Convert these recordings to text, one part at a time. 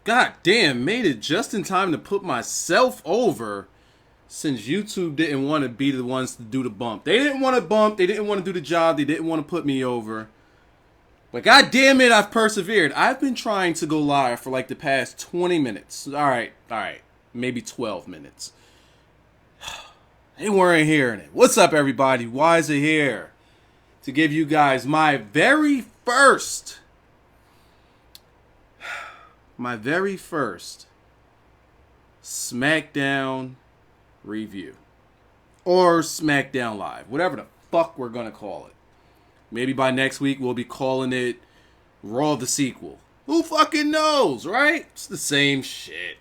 God damn, made it just in time to put myself over since YouTube didn't want to be the ones to do the bump. They didn't want to bump. They didn't want to do the job. They didn't want to put me over. But god damn it, I've persevered. I've been trying to go live for like the past 20 minutes. All right. Maybe 12 minutes. They weren't hearing it. What's up, everybody? Wyzatv here to give you guys my very first Smackdown review. Or Smackdown Live. Whatever the fuck we're going to call it. Maybe by next week we'll be calling it Raw the Sequel. Who fucking knows, right? It's the same shit.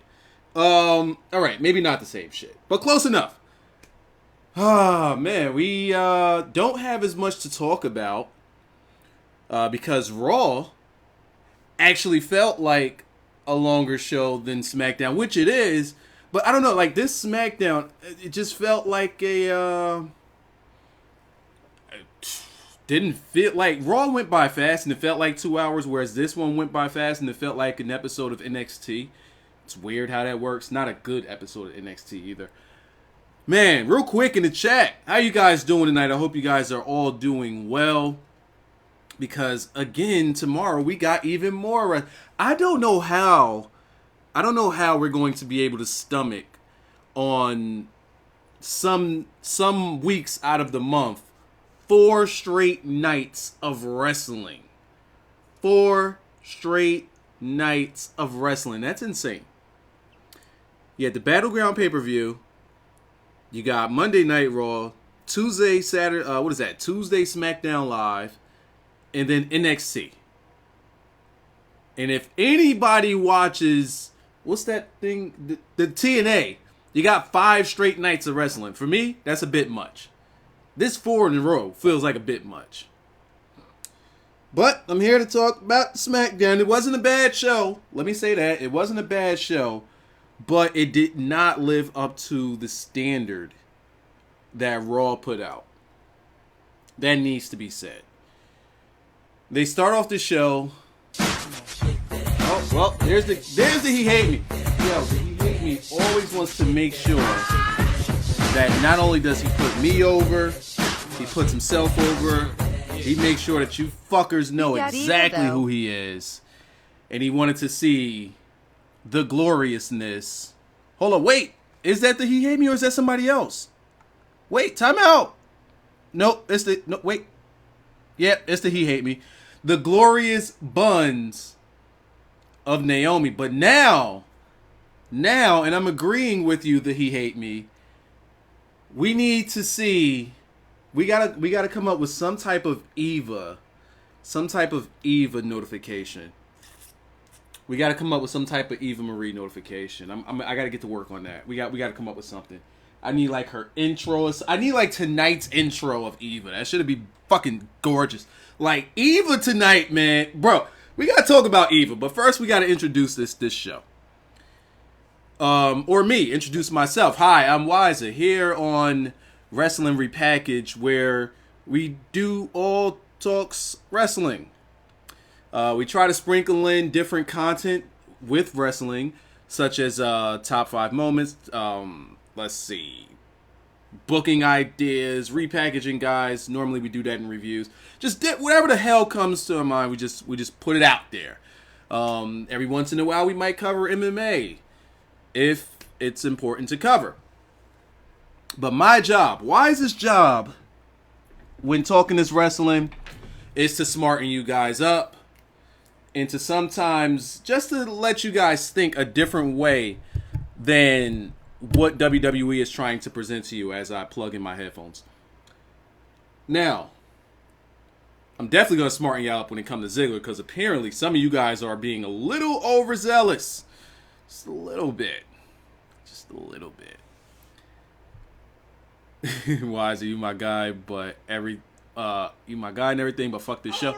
Alright, maybe not the same shit, but close enough. Ah, man, we don't have as much to talk about because Raw actually felt like a longer show than SmackDown, which it is, but I don't know, like this SmackDown, it just felt like didn't feel like Raw went by fast and it felt like 2 hours, whereas this one went by fast and it felt like an episode of NXT. It's weird how that works. Not a good episode of NXT either. Man, real quick in the chat, how you guys doing tonight? I hope you guys are all doing well. Because again, tomorrow we got even more. I don't know how we're going to be able to stomach on some weeks out of the month 4 straight nights of wrestling. 4 straight nights of wrestling. That's insane. You had the Battleground pay-per-view. You got Monday Night Raw, Tuesday, Saturday, Tuesday SmackDown Live, and then NXT. And if anybody watches, what's that thing? The TNA, you got 5 straight nights of wrestling. For me, that's a bit much. This 4 in a row feels like a bit much. But I'm here to talk about SmackDown. It wasn't a bad show. Let me say that. It wasn't a bad show. But it did not live up to the standard that Raw put out. That needs to be said. They start off the show. Oh, well, there's the He Hate Me. Yo, the He Hate Me always wants to make sure that not only does he put me over, he puts himself over. He makes sure that you fuckers know exactly who he is. And he wanted to see the gloriousness. Hold on, wait. Is that the He Hate Me or is that somebody else? Wait, time out. Nope, wait. Yep, it's the He Hate Me. The glorious buns of Naomi. But now, and I'm agreeing with you, the He Hate Me, we need to see, we gotta come up with some type of Eva notification. We got to come up with some type of Eva Marie notification. I got to get to work on that. We got to come up with something. I need like her intro. I need like tonight's intro of Eva. That should be fucking gorgeous. Like Eva tonight, man. Bro, we got to talk about Eva. But first we got to introduce this show. Or me, introduce myself. Hi, I'm Wyzatv here on Wrestling Repackaged, where we do all talks wrestling. We try to sprinkle in different content with wrestling, such as top 5 moments, let's see, booking ideas, repackaging guys. Normally we do that in reviews. Just whatever the hell comes to our mind, we just put it out there. Every once in a while we might cover MMA if it's important to cover. But my job, Wyz's job when talking this wrestling, is to smarten you guys up. And to sometimes just to let you guys think a different way than what WWE is trying to present to you as I plug in my headphones. Now, I'm definitely going to smarten you up when it comes to Ziggler, because apparently some of you guys are being a little overzealous. Just a little bit. Wyzatv, you my guy, but you my guy and everything, but fuck this show.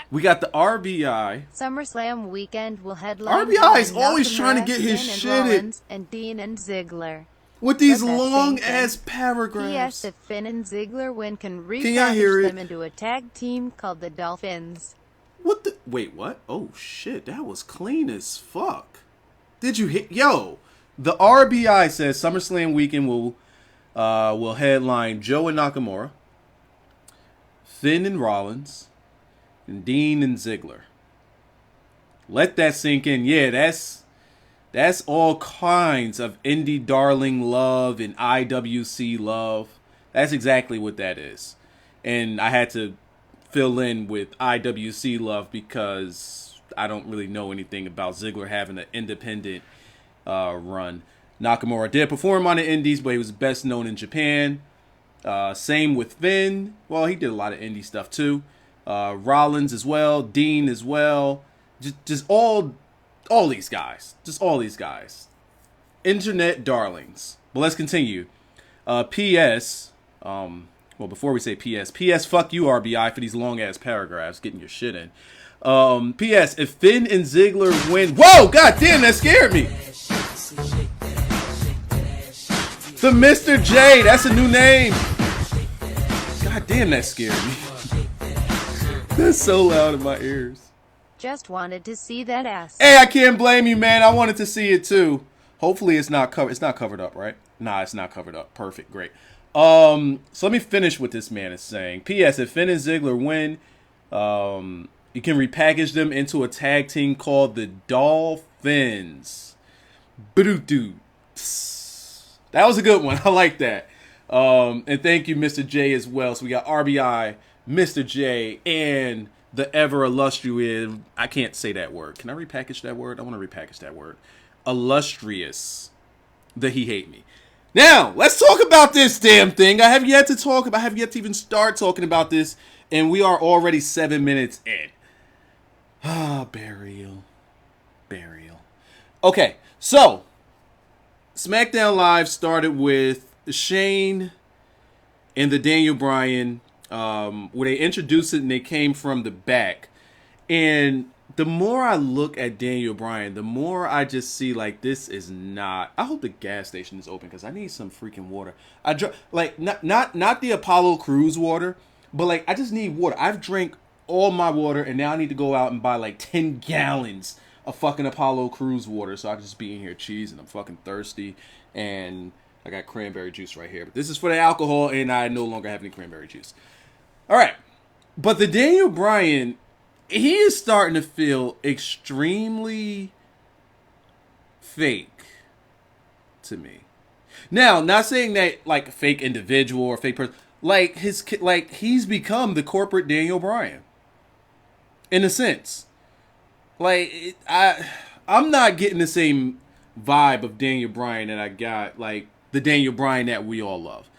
We got the RBI. SummerSlam weekend will headline. RBI is always trying to get his shit in. And Dean and Ziggler. With these long ass paragraphs. He asked if Finn and Ziggler can repackage them into a tag team called the Dolphins. What the? Wait, what? Oh shit, that was clean as fuck. Did you hit? Yo, the RBI says SummerSlam weekend will headline Joe and Nakamura, Finn and Rollins, and Dean and Ziggler. Let that sink in. Yeah, that's all kinds of indie darling love and IWC love. That's exactly what that is. And I had to fill in with IWC love because I don't really know anything about Ziggler having an independent run. Nakamura did perform on the indies, but he was best known in Japan. Same with Finn. Well, he did a lot of indie stuff too. Rollins as well. Dean as well. Just all these guys. Just all these guys. Internet darlings. But let's continue. P.S. Well, before we say P.S. P.S. Fuck you, RBI, for these long-ass paragraphs. Getting your shit in. P.S. If Finn and Ziggler win... Whoa! God damn, that scared me! The Mr. J! That's a new name! God damn, that scared me. That's so loud in my ears. Just wanted to see that ass. Hey, I can't blame you, man. I wanted to see it, too. Hopefully it's not covered. It's not covered up, right? Nah, it's not covered up. Perfect. Great. So let me finish what this man is saying. P.S. If Finn and Ziggler win... you can repackage them into a tag team called the Dolphins. That was a good one. I like that. And thank you, Mr. J, as well. So we got RBI, Mr. J, and the ever illustrious... I can't say that word. Can I repackage that word? I want to repackage that word. Illustrious. The He Hate Me. Now, let's talk about this damn thing. I have yet to even start talking about this. And we are already 7 minutes in. Burial. Okay, so SmackDown Live started with Shane and the Daniel Bryan, where they introduced it and they came from the back. And the more I look at Daniel Bryan, the more I just see like this is not. I hope the gas station is open because I need some freaking water. Not the Apollo Crews water, but like I just need water. I've drank all my water, and now I need to go out and buy like 10 gallons of fucking Apollo Crews water so I can just be in here cheesing. I'm fucking thirsty, and I got cranberry juice right here. But this is for the alcohol, and I no longer have any cranberry juice. All right. But the Daniel Bryan, he is starting to feel extremely fake to me. Now, not saying that like fake individual or fake person, he's become the corporate Daniel Bryan. In a sense. Like, I'm not getting the same vibe of Daniel Bryan that I got, like, the Daniel Bryan that we all love.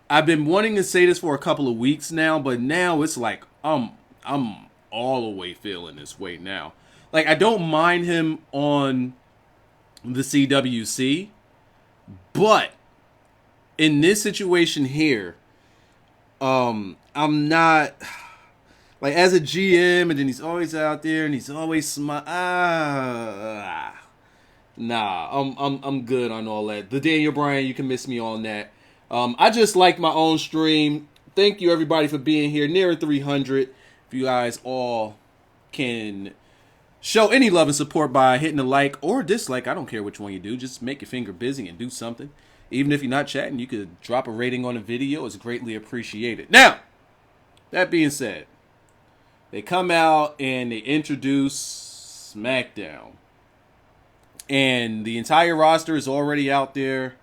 I've been wanting to say this for a couple of weeks now, but now it's like, I'm all the way feeling this way now. Like, I don't mind him on the CWC, but in this situation here, I'm not... Like, as a GM, and then he's always out there, and he's always smiling. Nah, I'm good on all that. The Daniel Bryan, you can miss me on that. I just like my own stream. Thank you, everybody, for being here. Near 300. If you guys all can show any love and support by hitting a like or dislike. I don't care which one you do. Just make your finger busy and do something. Even if you're not chatting, you could drop a rating on the video. It's greatly appreciated. Now, that being said, they come out and they introduce SmackDown. And the entire roster is already out there.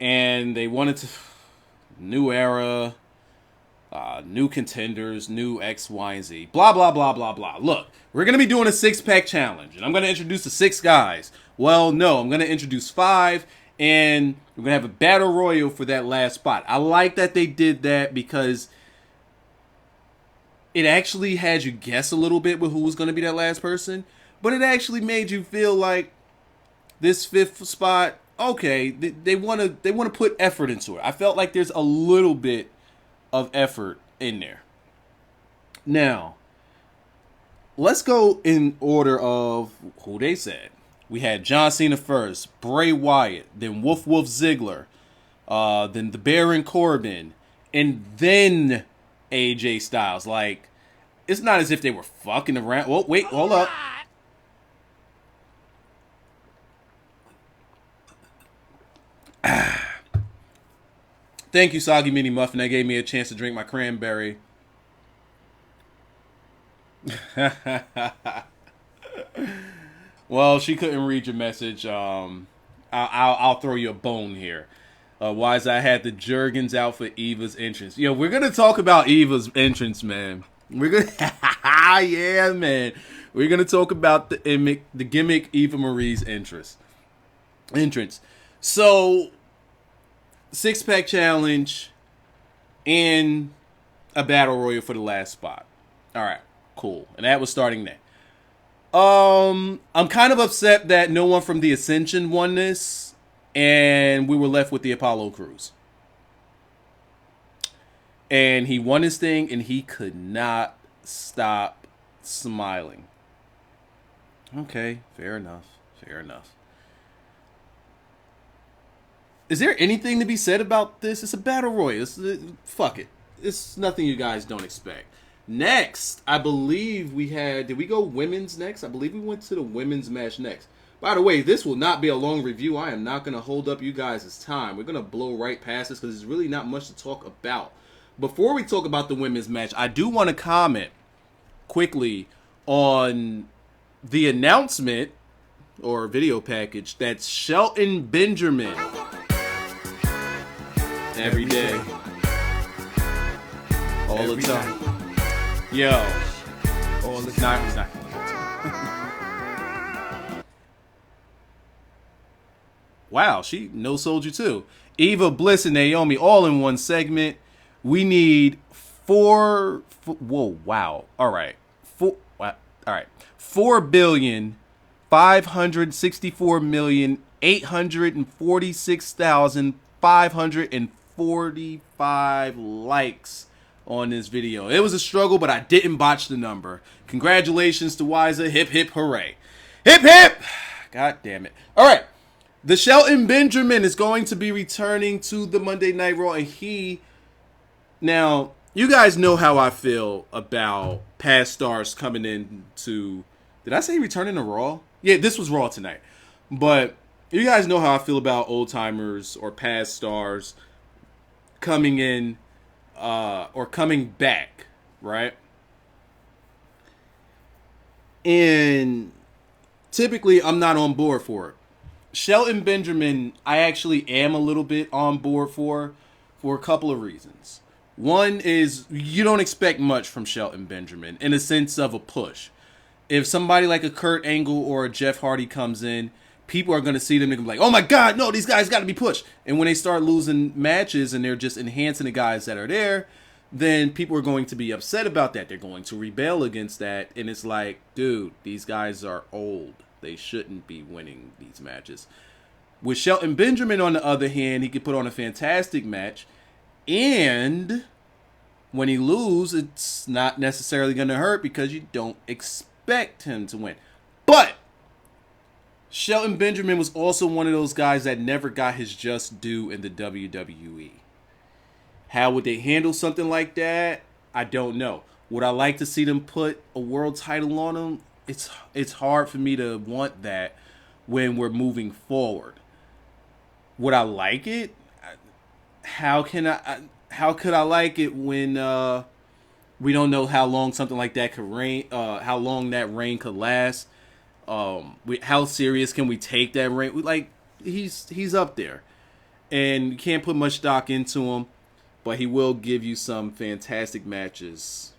And they wanted to... New era. New contenders. New X, Y, and Z. Blah, blah, blah, blah, blah. Look, we're going to be doing a 6-pack challenge. And I'm going to introduce the 6 guys. Well, no, I'm going to introduce 5. And we're going to have a battle royal for that last spot. I like that they did that because... it actually had you guess a little bit with who was going to be that last person. But it actually made you feel like this 5th spot, okay, they want to put effort into it. I felt like there's a little bit of effort in there. Now, let's go in order of who they said. We had John Cena first, Bray Wyatt, then Wolf Ziggler, then the Baron Corbin, and then AJ Styles. Like, it's not as if they were fucking around. Well, wait, hold up. Thank you, Soggy Mini Muffin. That gave me a chance to drink my cranberry. Well, she couldn't read your message. I'll throw you a bone here. Wyzatv had the Jergens out for Eva's entrance. Yo, we're gonna talk about Eva's entrance, man. We're gonna, yeah, man. We're gonna talk about the gimmick Eva Marie's entrance. So, 6-pack challenge and a battle royal for the last spot. All right, cool. And that was starting there. I'm kind of upset that no one from the Ascension won this, and we were left with the Apollo Crews. And he won his thing, and he could not stop smiling. Okay, fair enough. Is there anything to be said about this? It's a battle royal. Fuck it. It's nothing you guys don't expect. Next, I believe we had... Did we go women's next? I believe we went to the women's match next. By the way, this will not be a long review. I am not going to hold up you guys' time. We're going to blow right past this because there's really not much to talk about. Before we talk about the women's match, I do want to comment quickly on the announcement or video package that Shelton Benjamin every day, all the time. Yo, all the time. He's not. Wow, she no-sold you too. Eva, Bliss, and Naomi all in one segment. We need four. Whoa, wow. All right. All right. 4,564,846,545 likes on this video. It was a struggle, but I didn't botch the number. Congratulations to Wyzatv. Hip, hip, hooray. Hip, hip. God damn it. All right. The Shelton Benjamin is going to be returning to the Monday Night Raw, and now, you guys know how I feel about past stars coming in to... Did I say returning to Raw? Yeah, this was Raw tonight. But you guys know how I feel about old-timers or past stars coming in or coming back, right? And typically, I'm not on board for it. Shelton Benjamin, I actually am a little bit on board for a couple of reasons. One is you don't expect much from Shelton Benjamin in a sense of a push. If somebody like a Kurt Angle or a Jeff Hardy comes in, people are going to see them and be like, oh my God, no, these guys got to be pushed. And when they start losing matches and they're just enhancing the guys that are there, then people are going to be upset about that. They're going to rebel against that. And it's like, dude, these guys are old. They shouldn't be winning these matches. With Shelton Benjamin, on the other hand, he could put on a fantastic match. And when he loses, it's not necessarily going to hurt because you don't expect him to win. But Shelton Benjamin was also one of those guys that never got his just due in the WWE. How would they handle something like that? I don't know. Would I like to see them put a world title on him? It's hard for me to want that when we're moving forward. Would I like it? How could I like it when we don't know how long something like that could reign? How long that reign could last? How serious can we take that reign? He's up there, and you can't put much stock into him, but he will give you some fantastic matches.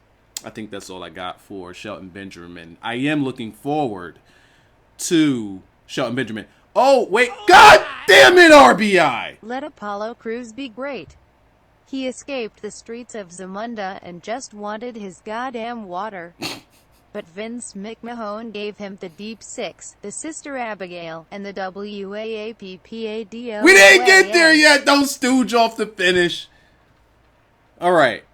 I think that's all I got for Shelton Benjamin. I am looking forward to Shelton Benjamin. Oh, wait. God damn it, RBI. Let Apollo Crews be great. He escaped the streets of Zamunda and just wanted his goddamn water. But Vince McMahon gave him the Deep Six, the Sister Abigail, and the WAAPPADO. We didn't get there yet. Don't stooge off the finish. All right.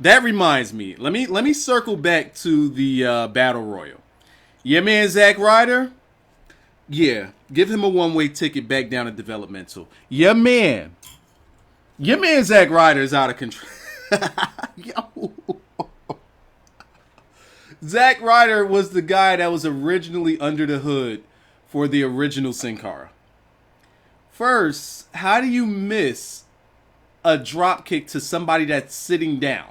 That reminds me. Let me circle back to the Battle Royal. Your man Zack Ryder? Yeah. Give him a one-way ticket back down to developmental. Your man Zack Ryder is out of control. Yo. Zack Ryder was the guy that was originally under the hood for the original Sin Cara. First, how do you miss a drop kick to somebody that's sitting down?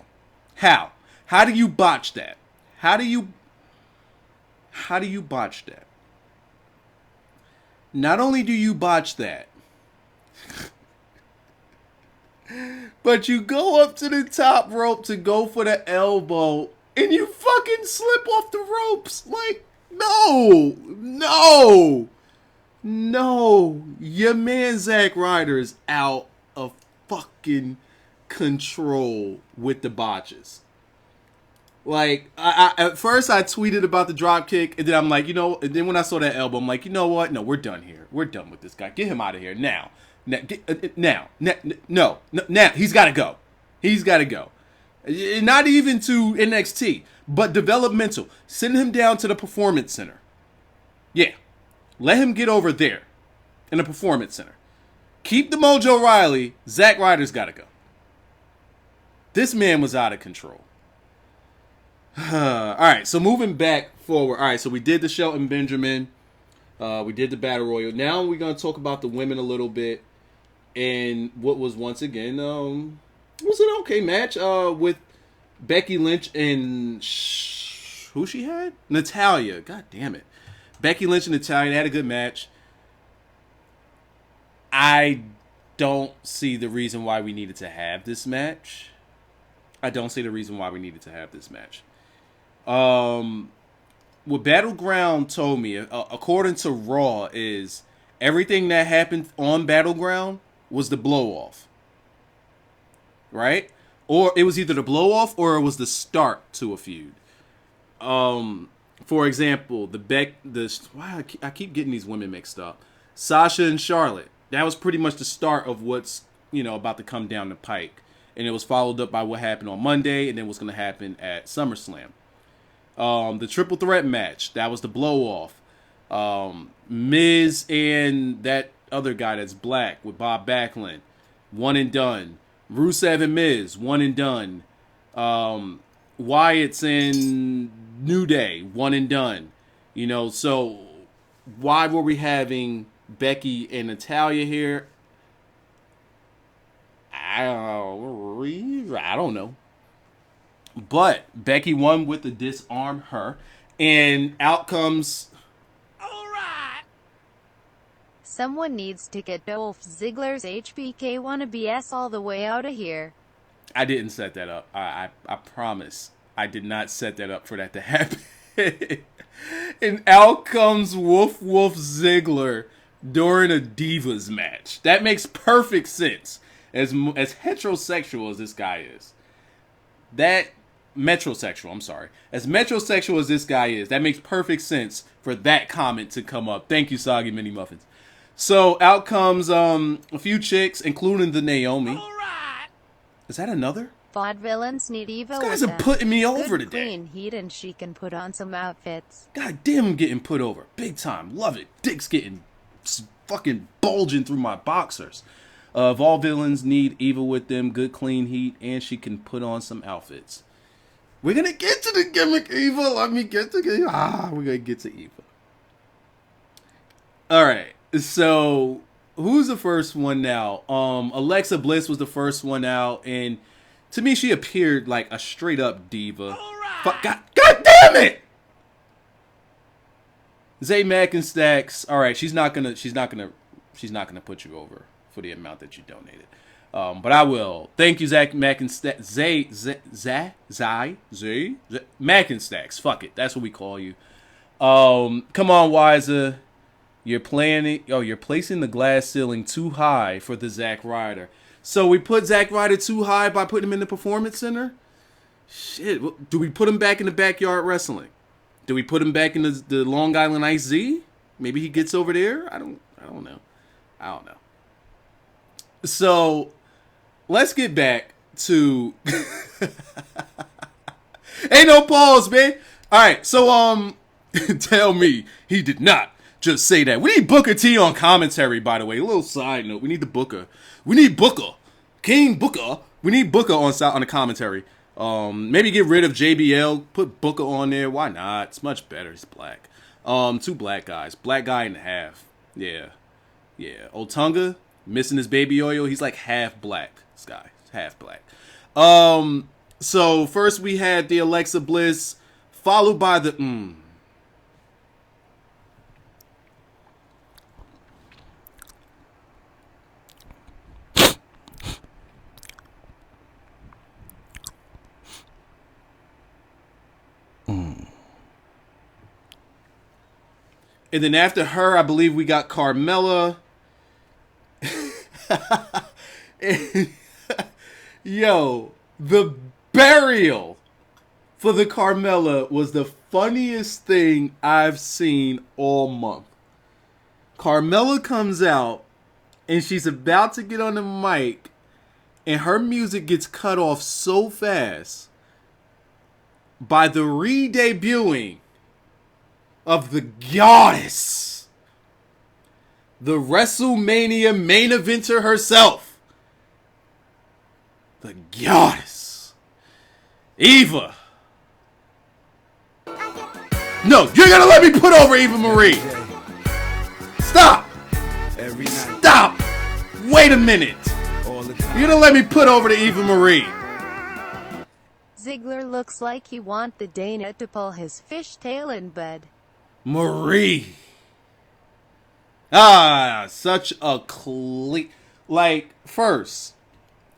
How? How do you botch that? How do you botch that? Not only do you botch that, but you go up to the top rope to go for the elbow and you fucking slip off the ropes. Like, no. Your man Zack Ryder is out of fucking control with the botches. Like, I at first I tweeted about the drop kick, and then I'm like, and then when I saw that elbow, I'm like, you know what? No, we're done here. We're done with this guy. Get him out of here now. Now, he's got to go. He's got to go. Not even to NXT, but developmental. Send him down to the Performance Center. Yeah. Let him get over there in the Performance Center. Keep the Mojo Rawley. Zack Ryder's got to go. This man was out of control. All right, so moving back forward. All right, so we did the Shelton Benjamin. We did the Battle Royal. Now we're going to talk about the women a little bit. And what was once again, was an okay match with Becky Lynch and who she had? Natalya. God damn it. Becky Lynch and Natalya, they had a good match. I don't see the reason why we needed to have this match. What Battleground told me, according to Raw, is everything that happened on Battleground was the blow-off. Right? Or it was either the blow-off or it was the start to a feud. For example, I keep getting these women mixed up. Sasha and Charlotte. That was pretty much the start of what's, about to come down the pike. And it was followed up by what happened on Monday and then what's going to happen at SummerSlam. The triple threat match, that was the blow-off. Miz and that other guy that's black with Bob Backlund, one and done. Rusev and Miz, one and done. Wyatt's in New Day, one and done. So why were we having Becky and Natalya here? I don't know. But Becky won with the disarm her. And out comes... Alright! Someone needs to get Dolph Ziggler's HBK wannabe ass all the way out of here. I didn't set that up. I promise. I did not set that up for that to happen. And out comes Woof Ziggler during a Divas match. That makes perfect sense. As heterosexual as this guy is. Metrosexual, I'm sorry. As metrosexual as this guy is, that makes perfect sense for that comment to come up. Thank you, Soggy Mini Muffins. So out comes a few chicks, including the Naomi. All right. Is that another? Vaudevillains need Eva. These guys are putting me over good today. Clean heat and she can put on some outfits. God damn, I'm getting put over. Big time. Love it. Dick's getting fucking bulging through my boxers. Vaudevillains need Eva with them. Good clean heat. And she can put on some outfits. We're going to get to the gimmick, Eva. Let me get to we're going to get to Eva. All right. So, who's the first one now? Alexa Bliss was the first one out. And to me, she appeared like a straight up diva. Right. God damn it! Zay Mackenstacks. All right, she's not gonna put you over for the amount that you donated. But I will. Thank you, Zach Mackenstacks. Zay Mackenstacks. Fuck it. That's what we call you. Come on, Wyzatv. You're placing the glass ceiling too high for the Zack Ryder. So we put Zack Ryder too high by putting him in the Performance Center? Shit. Do we put him back in the Backyard Wrestling? Do we put him back in the Long Island Ice Z? Maybe he gets over there? I don't know. So let's get back to ain't no pause, man. Alright, so tell me he did not just say that. We need Booker T on commentary, by the way. A little side note. We need the Booker. We need Booker. King Booker. We need Booker on the commentary. Maybe get rid of JBL. Put Booker on there. Why not? It's much better. He's black. Two black guys. Black guy and a half. Yeah. Otunga. Missing his baby oil. He's like half black. This guy, half black. So first we had the Alexa Bliss, followed by the And then after her, I believe we got Carmella. Yo, the burial for the Carmella was the funniest thing I've seen all month. Carmella comes out, and she's about to get on the mic, and her music gets cut off so fast by the re-debuting of the goddess, the WrestleMania main eventer herself, the goddess, Eva. No, you're gonna let me put over Eva Marie. Stop. Stop. Wait a minute. You're gonna let me put over the Eva Marie. Ziggler looks like he want the Dana to pull his fishtail in bed. Marie. Such a like, first,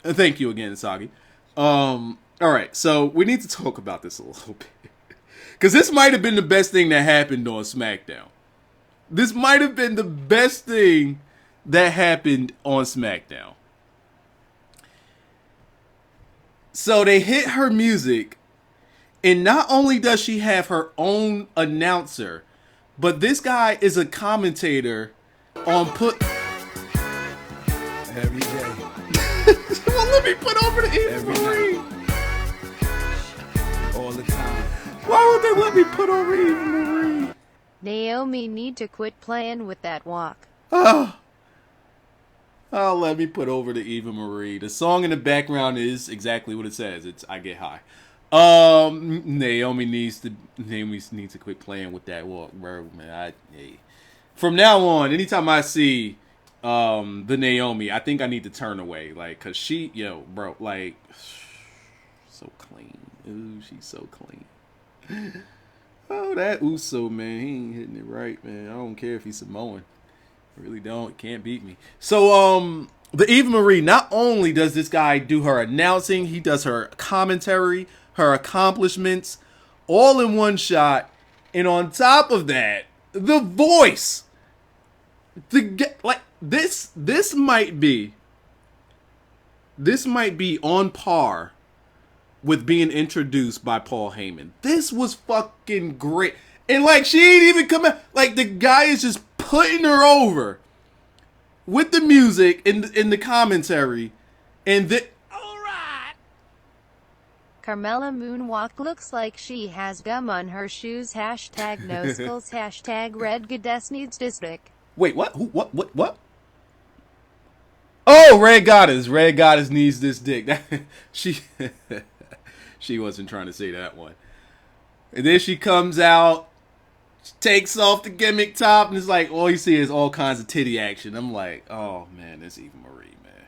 thank you again, Sagi. Alright, so we need to talk about this a little bit. Because this might have been the best thing that happened on SmackDown. This might have been the best thing that happened on SmackDown. So they hit her music, and not only does she have her own announcer, but this guy is a commentator on every day. Well, let me put over the Eva Marie. All the time. Why would they let me put over Eva Marie? Naomi need to quit playing with that walk. Oh, let me put over the Eva Marie. The song in the background is exactly what it says. It's I Get High. Naomi needs to quit playing with that walk, bro. Man, from now on, anytime I see the Naomi, I think I need to turn away, like, cause she, bro, like, so clean. Ooh, she's so clean. Oh, that Uso, man, he ain't hitting it right, man. I don't care if he's Samoan. I really don't. Can't beat me. So, the Eva Marie, not only does this guy do her announcing, he does her commentary, her accomplishments, all in one shot. And on top of that, the voice. This might be on par with being introduced by Paul Heyman. This was fucking great. And like, she ain't even come out. Like, the guy is just putting her over with the music in the commentary. And alright. Carmella moonwalk looks like she has gum on her shoes. Hashtag no skulls. Hashtag red goddess needs this dick. Wait, what? Who, what? Oh, Red Goddess. Red Goddess needs this dick. She wasn't trying to say that one. And then she comes out, takes off the gimmick top, and it's like, all you see is all kinds of titty action. I'm like, oh, man, this Eva Marie, man.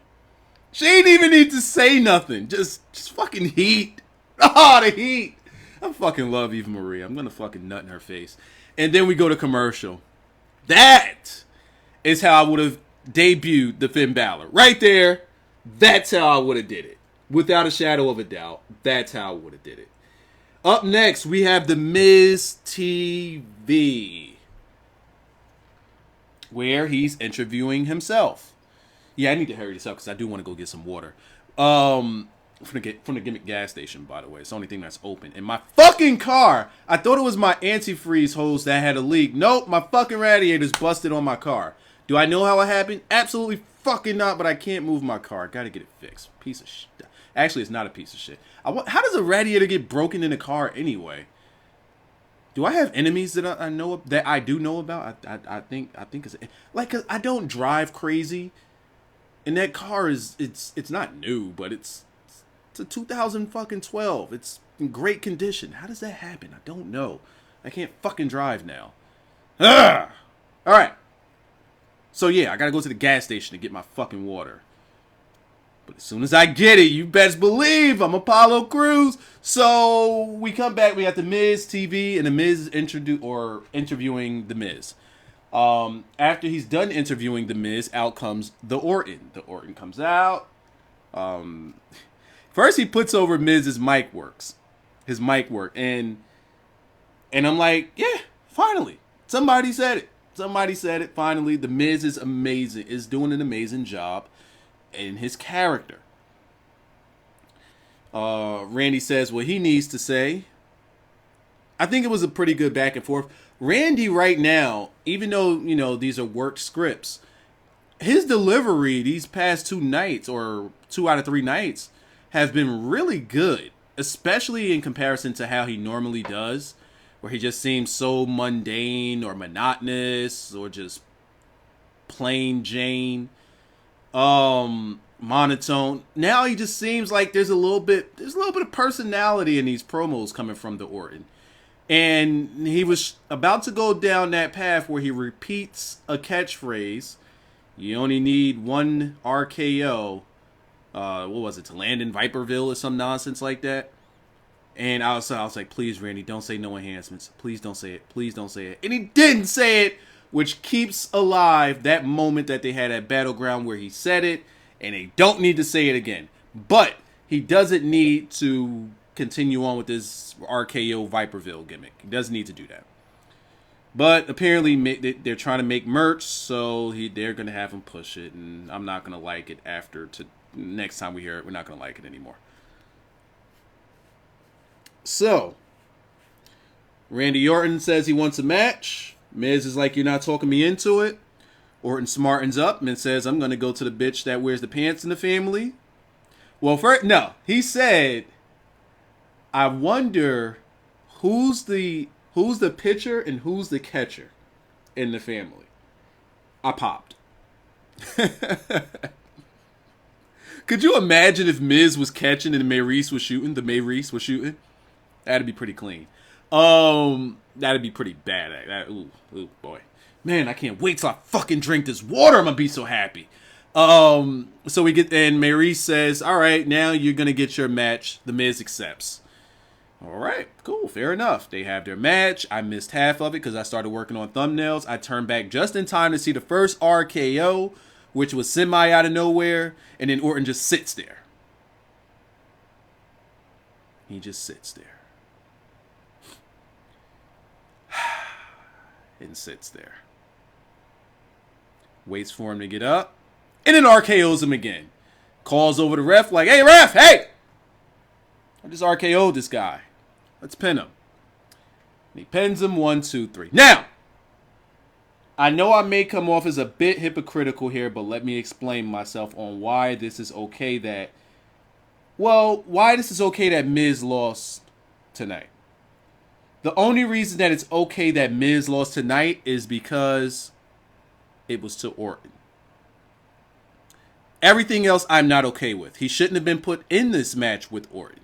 She ain't even need to say nothing. Just fucking heat. Oh, the heat. I fucking love Eva Marie. I'm going to fucking nut in her face. And then we go to commercial. That is how I would have debuted the Finn Balor. Right there, that's how I would have did it. Without a shadow of a doubt, that's how I would have did it. Up next, we have the Miz TV, where he's interviewing himself. Yeah, I need to hurry this up because I do want to go get some water. From the gimmick gas station, by the way. It's the only thing that's open. In my fucking car, I thought it was my antifreeze hose that had a leak. Nope, my fucking radiator's busted on my car. Do I know how it happened? Absolutely fucking not, but I can't move my car. Gotta get it fixed. Piece of shit. Actually, it's not a piece of shit. How does a radiator get broken in a car anyway? Do I have enemies that I know that I do know about? I think it's like, 'cause I don't drive crazy, and that car it's not new, but it's a 2012. It's in great condition. How does that happen? I don't know. I can't fucking drive now. Ugh! All right. So yeah, I gotta go to the gas station to get my fucking water. But as soon as I get it, you best believe I'm Apollo Crews. So we come back. We got the Miz TV and the Miz interviewing the Miz. After he's done interviewing the Miz, out comes the Orton. The Orton comes out. First he puts over Miz's mic works. His mic work. And I'm like, yeah, finally. Somebody said it. Somebody said it. Finally, the Miz is amazing. Is doing an amazing job in his character. Randy says what he needs to say. I think it was a pretty good back and forth. Randy right now, even though, you know, these are worked scripts, his delivery these past 2 nights, or 2 out of 3 nights, has been really good. Especially in comparison to how he normally does, where he just seems so mundane or monotonous or just plain Jane. Monotone. Now he just seems like there's a little bit of personality in these promos coming from the Orton. And he was about to go down that path where he repeats a catchphrase. You only need 1 RKO. What was it, to land in Viperville or some nonsense like that? And I was like, please, Randy, don't say no enhancements. Please don't say it. Please don't say it. And he didn't say it, which keeps alive that moment that they had at Battleground where he said it, and they don't need to say it again. But he doesn't need to continue on with this RKO Viperville gimmick. He doesn't need to do that. But apparently they're trying to make merch, so they're going to have him push it, and I'm not going to like it next time we hear it. We're not going to like it anymore. So, Randy Orton says he wants a match. Miz is like, you're not talking me into it. Orton smartens up and says, I'm going to go to the bitch that wears the pants in the family. Well, first, no. He said, I wonder who's the pitcher and who's the catcher in the family. I popped. Could you imagine if Miz was catching and Maryse was shooting? That'd be pretty clean. That'd be pretty bad. Ooh, boy. Man, I can't wait till I fucking drink this water. I'm gonna be so happy. So we get, and Maryse says, all right, now you're gonna get your match. The Miz accepts. All right, cool, fair enough. They have their match. I missed half of it because I started working on thumbnails. I turned back just in time to see the first RKO, which was semi out of nowhere, and then Orton just sits there. He just sits there. And sits there. Waits for him to get up. And then RKOs him again. Calls over the ref like, hey ref, hey! I just RKO'd this guy. Let's pin him. And he pins him 1, 2, 3. Now, I know I may come off as a bit hypocritical here, but let me explain myself on why this is okay that Miz lost tonight. The only reason that it's okay that Miz lost tonight is because it was to Orton. Everything else I'm not okay with. He shouldn't have been put in this match with Orton.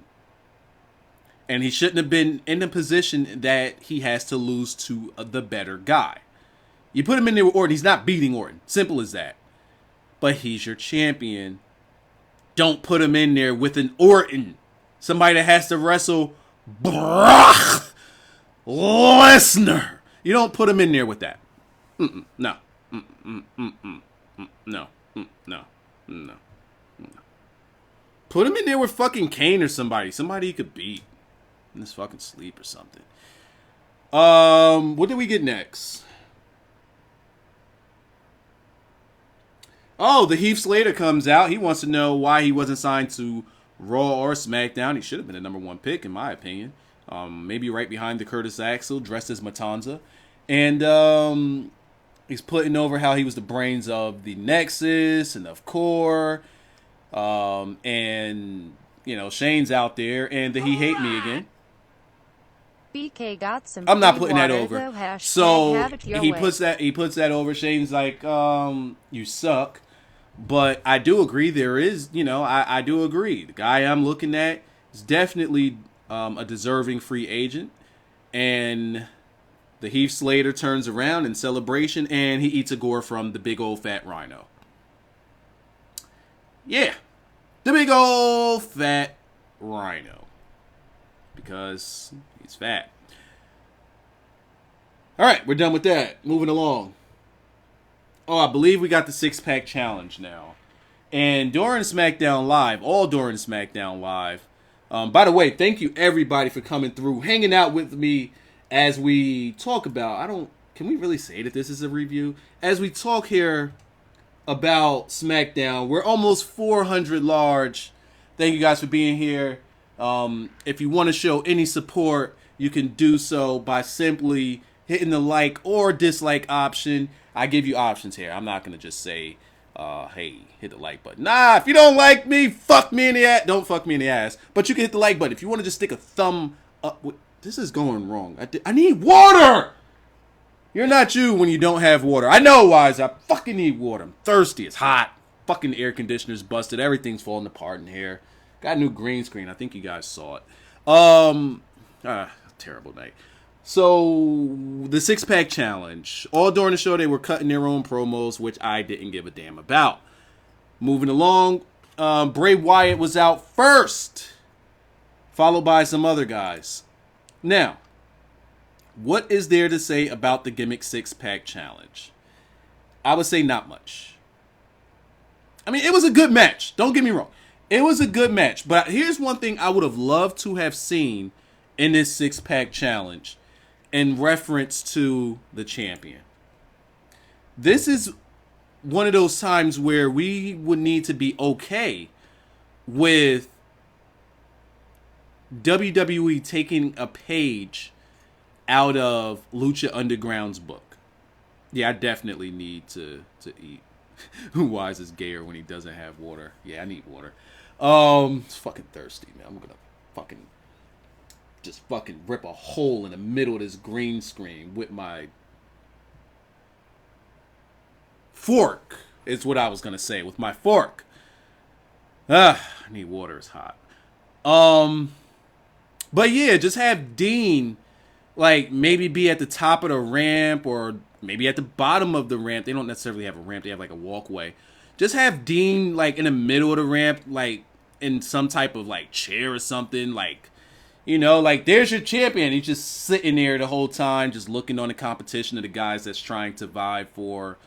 And he shouldn't have been in a position that he has to lose to the better guy. You put him in there with Orton, he's not beating Orton. Simple as that. But he's your champion. Don't put him in there with an Orton. Somebody that has to wrestle Brock Lesnar. You don't put him in there with that. No. No. Put him in there with fucking Kane or somebody. Somebody he could beat in his fucking sleep or something. What did we get next? Oh, the Heath Slater comes out. He wants to know why he wasn't signed to Raw or SmackDown. He should have been the number 1 pick, in my opinion. Maybe right behind the Curtis Axel, dressed as Matanza. And he's putting over how he was the brains of the Nexus and of Core. And, you know, Shane's out there. And the He Hate Me again. BK got some. I'm not putting that over. Though, so he puts that over. Shane's like, you suck. But I do agree there is, you know, I do agree. The guy I'm looking at is definitely a deserving free agent. And The Heath Slater turns around in celebration, and he eats a gore from the big old fat Rhyno. Yeah. The big old fat Rhyno. Because he's fat. Alright, we're done with that. Moving along. Oh, I believe we got the 6-pack challenge now. And during SmackDown Live, all during SmackDown Live, by the way, thank you everybody for coming through, hanging out with me as we talk about, can we really say that this is a review? As we talk here about SmackDown, we're almost 400 large. Thank you guys for being here. If you want to show any support, you can do so by simply hitting the like or dislike option. I give you options here. I'm not going to just say, hey, hit the like button. Nah, if you don't like me, fuck me in the ass. Don't fuck me in the ass. But you can hit the like button. If you want to just stick a thumb up. This is going wrong. I need water! You're not you when you don't have water. I know, Wyzatv. I fucking need water. I'm thirsty. It's hot. Fucking air conditioner's busted. Everything's falling apart in here. Got a new green screen. I think you guys saw it. Terrible night. So, the 6-pack challenge. All during the show, they were cutting their own promos, which I didn't give a damn about. Moving along, Bray Wyatt was out first, followed by some other guys. Now, what is there to say about the gimmick 6-pack challenge? I would say not much. I mean, it was a good match. Don't get me wrong. It was a good match. But here's one thing I would have loved to have seen in this 6-pack challenge in reference to the champion. This is one of those times where we would need to be okay with WWE taking a page out of Lucha Underground's book. Yeah, I definitely need to eat. Wise is gayer when he doesn't have water. Yeah, I need water. It's fucking thirsty, man. I'm gonna fucking rip a hole in the middle of this green screen with my fork. Is what I was gonna say with my fork. I need water. It's hot. But yeah, just have Dean, like, maybe be at the top of the ramp or maybe at the bottom of the ramp. They don't necessarily have a ramp. They have, like, a walkway. Just have Dean, like, in the middle of the ramp, like, in some type of, like, chair or something. Like, you know, like, there's your champion. He's just sitting there the whole time, just looking on the competition of the guys that's trying to vie for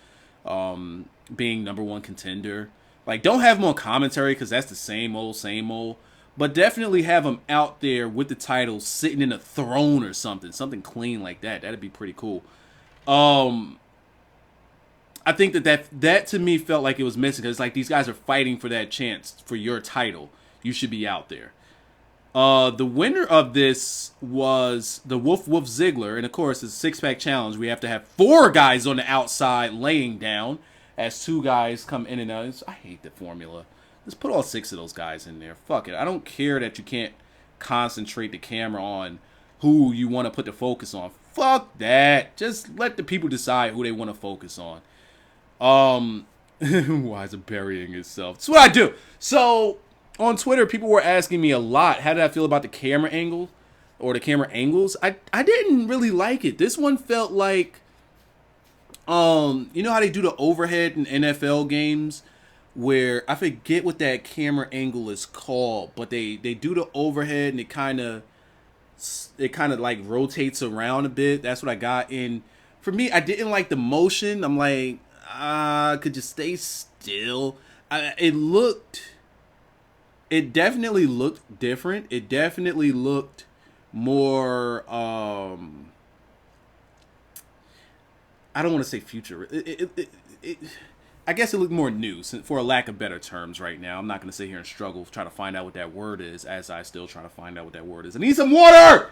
being #1 contender. Like, don't have him on commentary because that's the same old, same old. But definitely have him out there with the title, sitting in a throne or something. Something clean like that. That'd be pretty cool. I think that to me felt like it was missing. Because, like, these guys are fighting for that chance for your title. You should be out there. The winner of this was the Wolf Ziggler. And, of course, it's a 6-pack challenge. We have to have 4 guys on the outside laying down as 2 guys come in and out. I hate the formula. Let's put all 6 of those guys in there. Fuck it. I don't care that you can't concentrate the camera on who you want to put the focus on. Fuck that. Just let the people decide who they want to focus on. Why is it burying itself? That's what I do. So, on Twitter, people were asking me a lot, how did I feel about the camera angle? Or the camera angles? I didn't really like it. This one felt like, you know how they do the overhead in NFL games? Where I forget what that camera angle is called, but they do the overhead and it kind of like rotates around a bit. That's what I got. And for me, I didn't like the motion. I'm like, could you stay still? It definitely looked different. It definitely looked more, I don't want to say future. I guess it looked more new, for a lack of better terms right now. I'm not going to sit here and struggle trying to find out what that word is as I still try to find out what that word is. I need some water!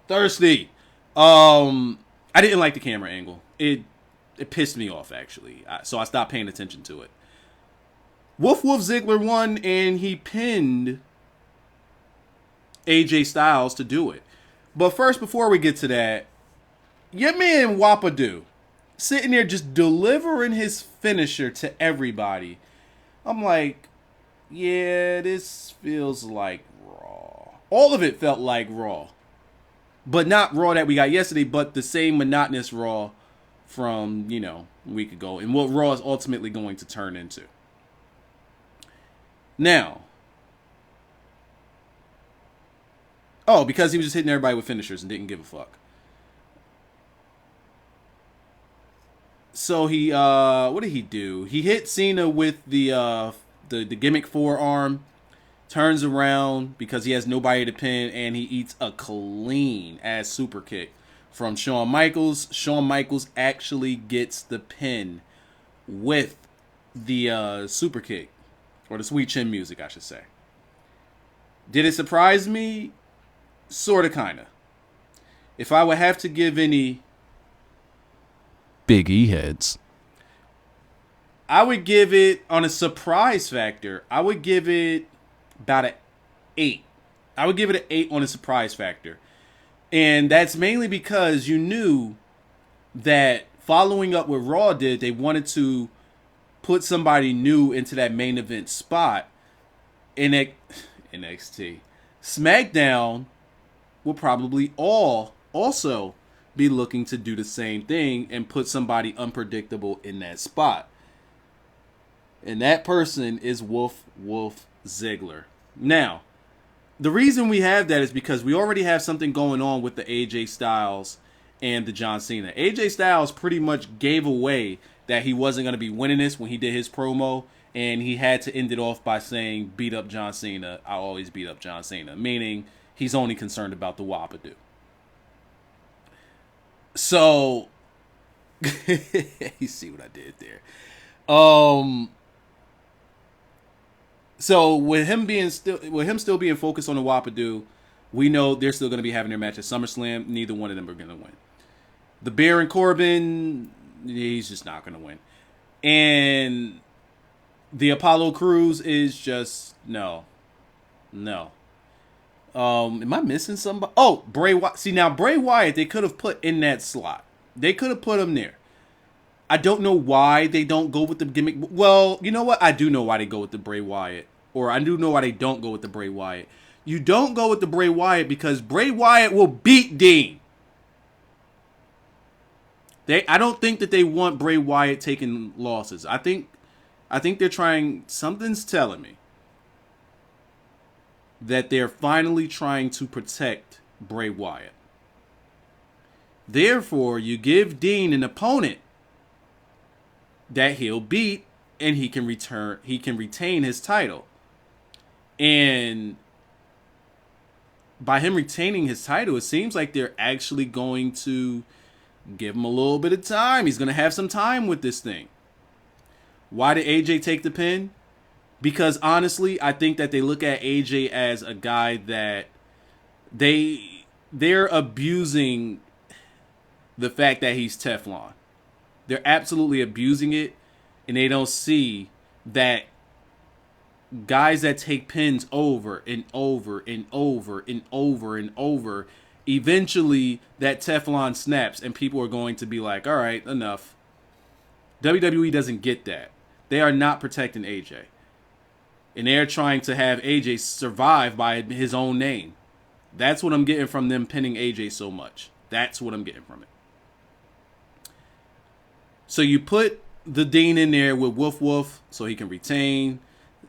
Thirsty. I didn't like the camera angle. It pissed me off, actually. So I stopped paying attention to it. Wolf Ziggler won, and he pinned AJ Styles to do it. But first, before we get to that, your man Wapadoo, sitting there just delivering his finisher to everybody. I'm like, yeah, this feels like Raw. All of it felt like Raw. But not Raw that we got yesterday, but the same monotonous Raw from, you know, a week ago. And what Raw is ultimately going to turn into. Now. Oh, because he was just hitting everybody with finishers and didn't give a fuck. So he, what did he do? He hit Cena with the gimmick forearm, turns around because he has nobody to pin, and he eats a clean ass super kick from Shawn Michaels. Shawn Michaels actually gets the pin with the super kick, or the sweet chin music, I should say. Did it surprise me? Sorta, kinda. If I would have to give any Big E heads, I would give it, on a surprise factor, I would give it about an 8. I would give it an 8 on a surprise factor. And that's mainly because you knew that following up what Raw did, they wanted to put somebody new into that main event spot. In NXT. SmackDown will probably also be looking to do the same thing and put somebody unpredictable in that spot. And that person is Wolf Ziggler. Now, the reason we have that is because we already have something going on with the AJ Styles and the John Cena. AJ Styles pretty much gave away that he wasn't going to be winning this when he did his promo, and he had to end it off by saying, beat up John Cena, I'll always beat up John Cena, meaning he's only concerned about the Wapadoo. So, you see what I did there. So with him still being focused on the Wapadoo, we know they're still going to be having their match at SummerSlam. Neither one of them are going to win. The Baron Corbin, he's just not going to win. And the Apollo Crews is just no. Am I missing somebody? Oh, Bray Wyatt. See, now Bray Wyatt, they could have put in that slot. They could have put him there. I don't know why they don't go with the gimmick. Well, you know what? I do know why they go with the Bray Wyatt. Or I do know why they don't go with the Bray Wyatt. You don't go with the Bray Wyatt because Bray Wyatt will beat Dean. I don't think that they want Bray Wyatt taking losses. I think they're trying. Something's telling me that they're finally trying to protect Bray Wyatt. Therefore, you give Dean an opponent that he'll beat, and he can retain his title. And by him retaining his title, it seems like they're actually going to give him a little bit of time. He's going to have some time with this thing. Why did AJ take the pin? Because honestly, I think that they look at AJ as a guy that they're abusing the fact that he's Teflon. They're absolutely abusing it, and they don't see that guys that take pins over and over and over and over and over, eventually that Teflon snaps and people are going to be like, all right, enough. WWE doesn't get that. They are not protecting AJ. And they're trying to have AJ survive by his own name. That's what I'm getting from them pinning AJ so much. That's what I'm getting from it. So you put the Dean in there with Wolf so he can retain.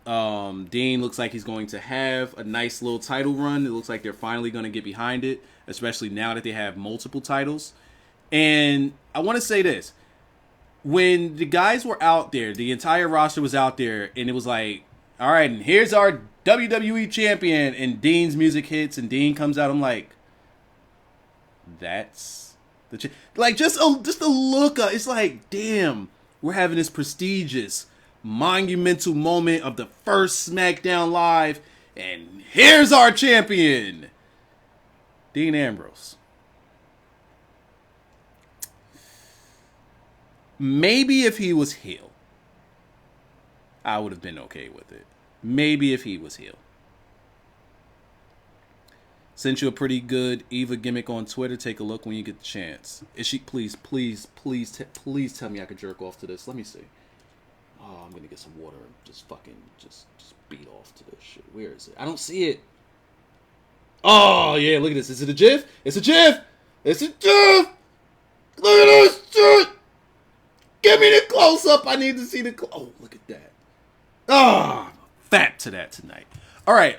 Dean looks like he's going to have a nice little title run. It looks like they're finally going to get behind it, especially now that they have multiple titles. And I want to say this. When the guys were out there, the entire roster was out there, and it was like, all right, and here's our WWE champion, and Dean's music hits, and Dean comes out. I'm like, that's the like just a look up. It's like, damn, we're having this prestigious, monumental moment of the first SmackDown Live, and here's our champion, Dean Ambrose. Maybe if he was heel, I would have been okay with it. Maybe if he was heel. Sent you a pretty good Eva gimmick on Twitter. Take a look when you get the chance. Is she? Please tell me I could jerk off to this. Let me see. Oh, I'm gonna get some water and just beat off to this shit. Where is it? I don't see it. Oh, yeah, look at this. Is it a GIF? It's a GIF! It's a GIF! Look at this shit! Give me the close-up. I need to see the oh, look at that. Ah, fat to that tonight. All right,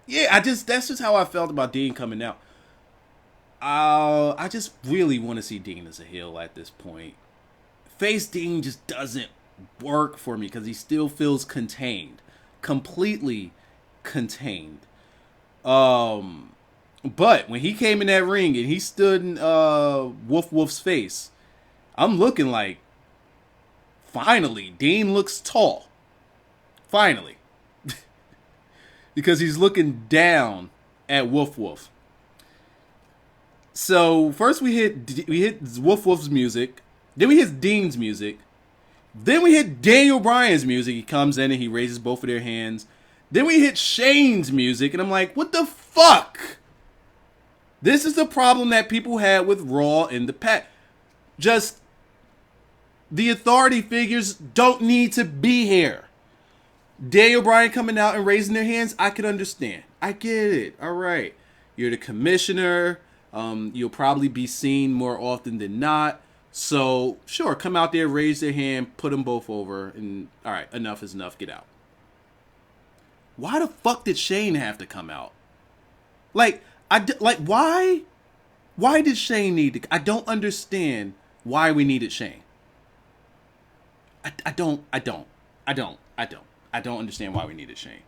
yeah, that's just how I felt about Dean coming out. I just really want to see Dean as a heel at this point. Face Dean just doesn't work for me because he still feels contained. Completely contained. But when he came in that ring and he stood in Wolf's face, I'm looking like, finally, Dean looks tall. Finally. Because he's looking down at Wolf. So first we hit Wolf's music, then we hit Dean's music, then we hit Daniel Bryan's music. He comes in and he raises both of their hands. Then we hit Shane's music, and I'm like, what the fuck? This is the problem that people had with Raw in the past. Just, the authority figures don't need to be here. Daniel Bryan coming out and raising their hands, I can understand. I get it. All right. You're the commissioner. You'll probably be seen more often than not. So, sure, come out there, raise their hand, put them both over, and all right, enough is enough. Get out. Why the fuck did Shane have to come out? Like, why? Why did Shane need to? I don't understand why we needed Shane. I don't understand why we needed Shane.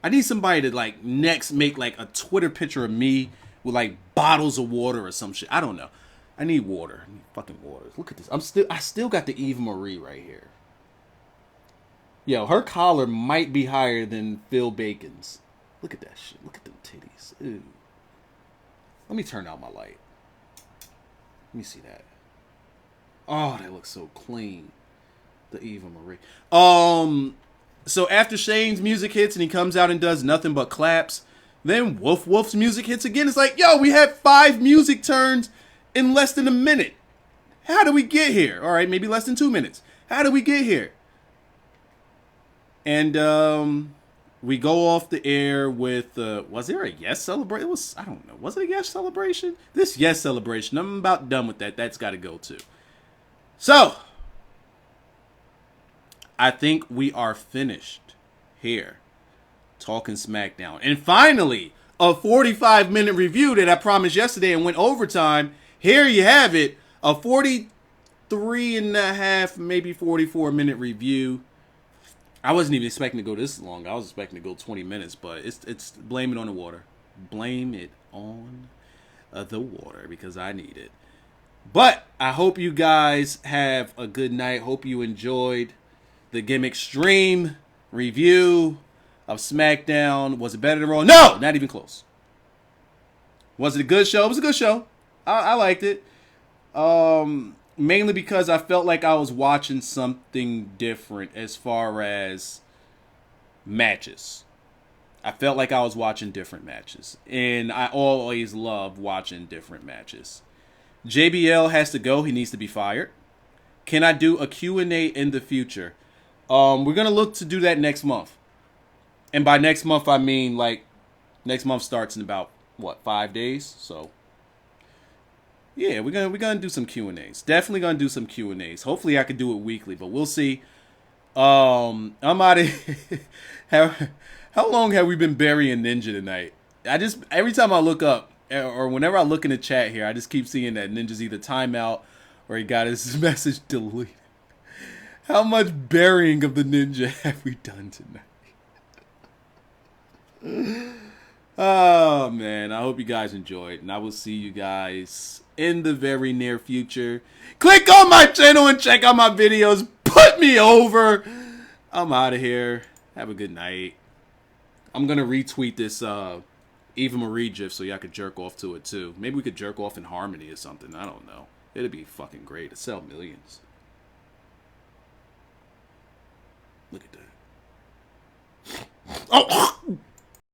I need somebody to like next make like a Twitter picture of me with like bottles of water or some shit. I don't know. I need water. I need fucking water. Look at this. I still got the Eva Marie right here. Yo, her collar might be higher than Phil Bacon's. Look at that shit. Look at them titties. Ew. Let me turn out my light. Let me see that. Oh, that looks so clean. The Eva Marie. So after Shane's music hits and he comes out and does nothing but claps, then Wolf's music hits again. It's like, yo, we had 5 music turns in less than a minute. How did we get here? All right, maybe less than 2 minutes. How did we get here? And we go off the air with, was there a Yes celebration? I don't know. Was it a Yes celebration? This Yes celebration, I'm about done with that. That's got to go too. So, I think we are finished here talking SmackDown. And finally, a 45-minute review that I promised yesterday and went overtime. Here you have it. A 43 and a half, maybe 44-minute review. I wasn't even expecting to go this long. I was expecting to go 20 minutes, but it's blame it on the water. Blame it on the water because I need it. But I hope you guys have a good night. Hope you enjoyed the Gimmick stream review of SmackDown. Was it better than Raw? No, not even close. Was it a good show? It was a good show. I liked it. Mainly because I felt like I was watching something different as far as matches. I felt like I was watching different matches. And I always love watching different matches. JBL has to go. He needs to be fired. Can I do a Q&A in the future? We're going to look to do that next month. And by next month, I mean, like, next month starts in about, 5 days? So, yeah, we're gonna do some Q&As. Definitely going to do some Q&As. Hopefully, I could do it weekly, but we'll see. I'm out of How long have we been burying Ninja tonight? Every time I look up, or whenever I look in the chat here, I just keep seeing that Ninja's either timeout or he got his message deleted. How much burying of the Ninja have we done tonight? Oh, man. I hope you guys enjoyed. And I will see you guys in the very near future. Click on my channel and check out my videos. Put me over. I'm out of here. Have a good night. I'm going to retweet this Eva Marie gif so y'all could jerk off to it too. Maybe we could jerk off in harmony or something. I don't know. It'd be fucking great. It'd sell millions. Look at that. Oh!